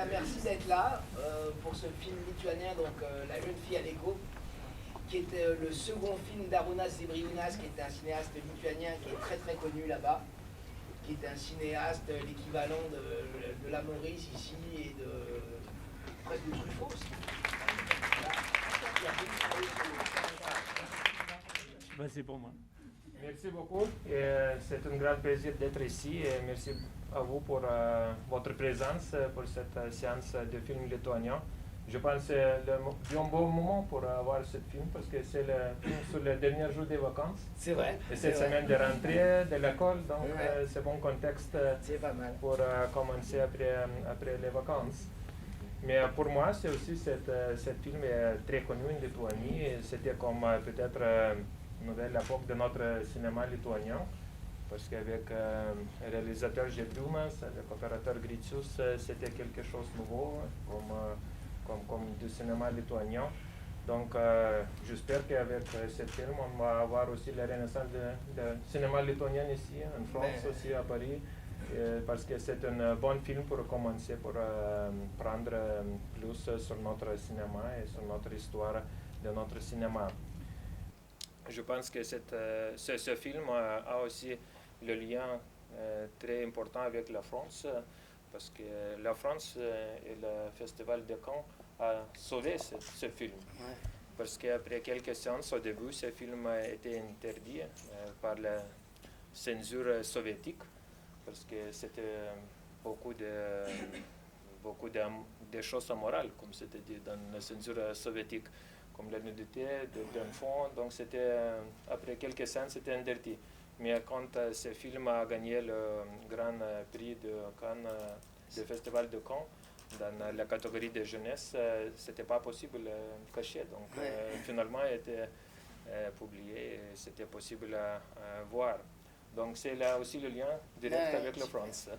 bien, merci d'être là pour ce film lituanien, donc La jeune fille à l'écho, qui était le second film d'Arūnas Žebriūnas, qui était un cinéaste lituanien qui est très très connu là-bas, qui est un cinéaste, l'équivalent de la Maurice ici et de presque de Truffaut aussi. Ben, c'est pour moi. Merci beaucoup. C'est un grand plaisir d'être ici et merci à vous pour votre présence pour cette séance de film lituanien. Je pense que c'est un bon moment pour voir ce film parce que c'est le film sur le dernier jour des vacances. C'est vrai. Et cette semaine de rentrée de l'école, donc c'est bon contexte pour commencer après les vacances. Mais pour moi, c'est aussi ce film est très connu en Lituanie. C'était comme peut-être une nouvelle époque de notre cinéma lituanien. Parce qu'avec le réalisateur Žebriūnas, avec l'opérateur Gricius, c'était quelque chose de nouveau, comme du cinéma lituanien. Donc j'espère qu'avec ce film, on va avoir aussi la renaissance du cinéma lituanien ici, en France, aussi à Paris. Parce que c'est un bon film pour commencer, pour prendre plus sur notre cinéma et sur notre histoire de notre cinéma. Je pense que ce film a aussi le lien très important avec la France, parce que la France et le Festival de Cannes a sauvé ce film. Ouais. Parce qu'après quelques séances au début, ce film a été interdit par la censure soviétique, parce que c'était beaucoup de choses amorales, comme c'était dit dans la censure soviétique, comme la nudité d'enfants. Donc après quelques scènes, c'était interdit. Mais quand ce film a gagné le grand prix de Cannes, du Festival de Cannes, dans la catégorie de jeunesse, c'était pas possible de cacher. Donc finalement, il a été publié et c'était possible à voir. Donc c'est là aussi le lien direct avec la France.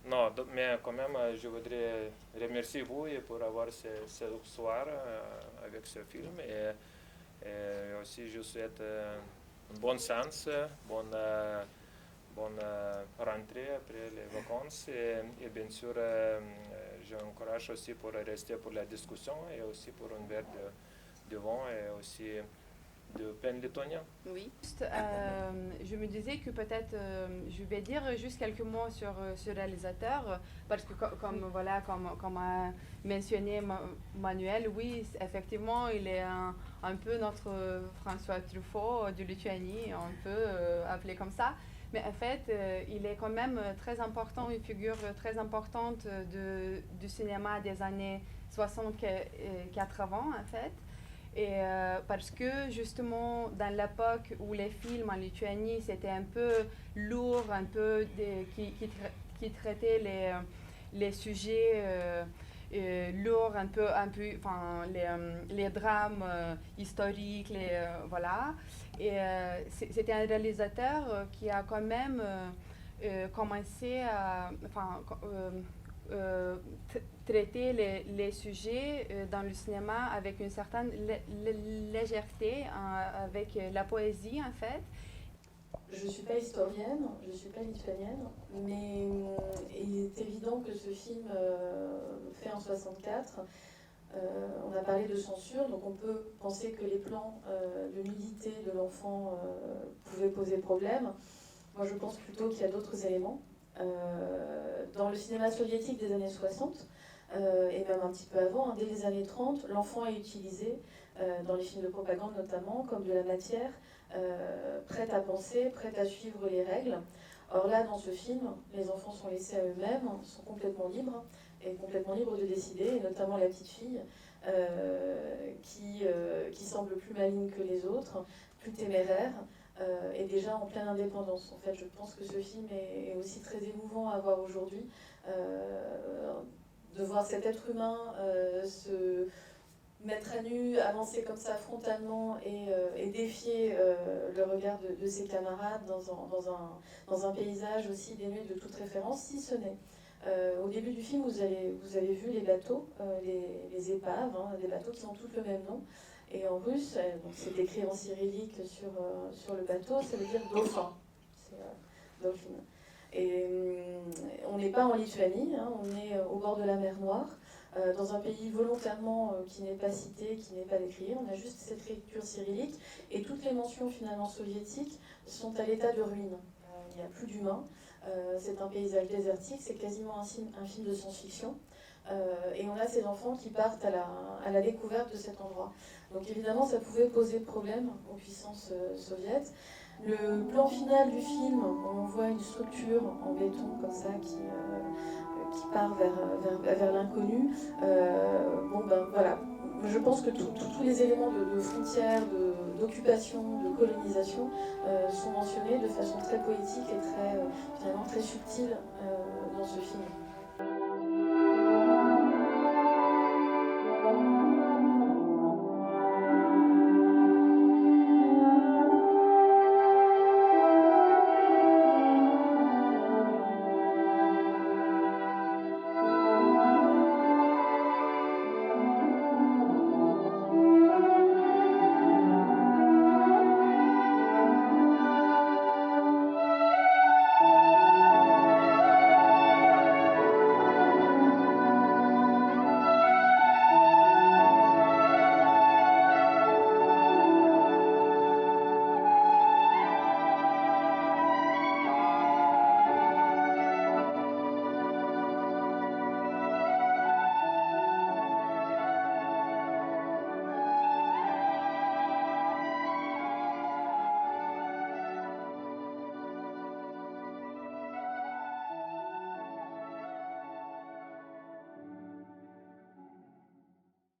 Non, mais quand même, je voudrais remercier vous pour avoir ce soir avec ce film. Et aussi, je souhaite une bonne séance, bonne rentrée après les vacances. Et bien sûr, j'encourage aussi pour rester pour la discussion et aussi pour un verre de vin et aussi de pain lituanien. Oui. Je me disais que peut-être je vais dire juste quelques mots sur ce réalisateur parce que comme a mentionné Manuel, oui, effectivement, il est un peu notre François Truffaut de Lituanie, on peut appeler comme ça. Mais en fait, il est quand même très important, une figure très importante du cinéma des années 60-80 en fait. Et parce que justement dans l'époque où les films en Lituanie c'était un peu lourd, un peu qui traitait les sujets lourds, un peu enfin les drames historiques, voilà. Et c'était un réalisateur qui a quand même commencé à traiter les sujets dans le cinéma avec une certaine légèreté, avec la poésie en fait. Je ne suis pas historienne, je ne suis pas lituanienne, mais il est évident que ce film fait en 64, on a parlé de censure, donc on peut penser que les plans de nudité de l'enfant pouvaient poser problème. Moi je pense plutôt qu'il y a d'autres éléments. Dans le cinéma soviétique des années 60, et même un petit peu avant, dès les années 30, l'enfant est utilisé, dans les films de propagande notamment, comme de la matière prête à penser, prête à suivre les règles. Or là, dans ce film, les enfants sont laissés à eux-mêmes, sont complètement libres, et complètement libres de décider, et notamment la petite fille, qui semble plus maligne que les autres, plus téméraire, est déjà en pleine indépendance. En fait, je pense que ce film est aussi très émouvant à voir aujourd'hui, de voir cet être humain se mettre à nu, avancer comme ça frontalement et défier le regard de ses camarades dans un paysage aussi dénué de toute référence, si ce n'est. Au début du film, vous avez vu les bateaux, les épaves, des bateaux qui ont tous le même nom. Et en russe, donc c'est écrit en cyrillique sur le bateau, ça veut dire dauphin. C'est dauphine. Et on n'est pas en Lituanie, hein, on est au bord de la mer Noire, dans un pays volontairement qui n'est pas cité, qui n'est pas décrit. On a juste cette écriture cyrillique et toutes les mentions finalement soviétiques sont à l'état de ruine. Il n'y a plus d'humains, c'est un paysage désertique, c'est quasiment un film de science-fiction. Et on a ces enfants qui partent à la découverte de cet endroit. Donc évidemment, ça pouvait poser problème aux puissances soviétiques. Le plan final du film, on voit une structure en béton comme ça qui part vers l'inconnu. Bon ben voilà, je pense que tous les éléments de frontières, d'occupation, de colonisation sont mentionnés de façon très poétique et finalement très subtile dans ce film.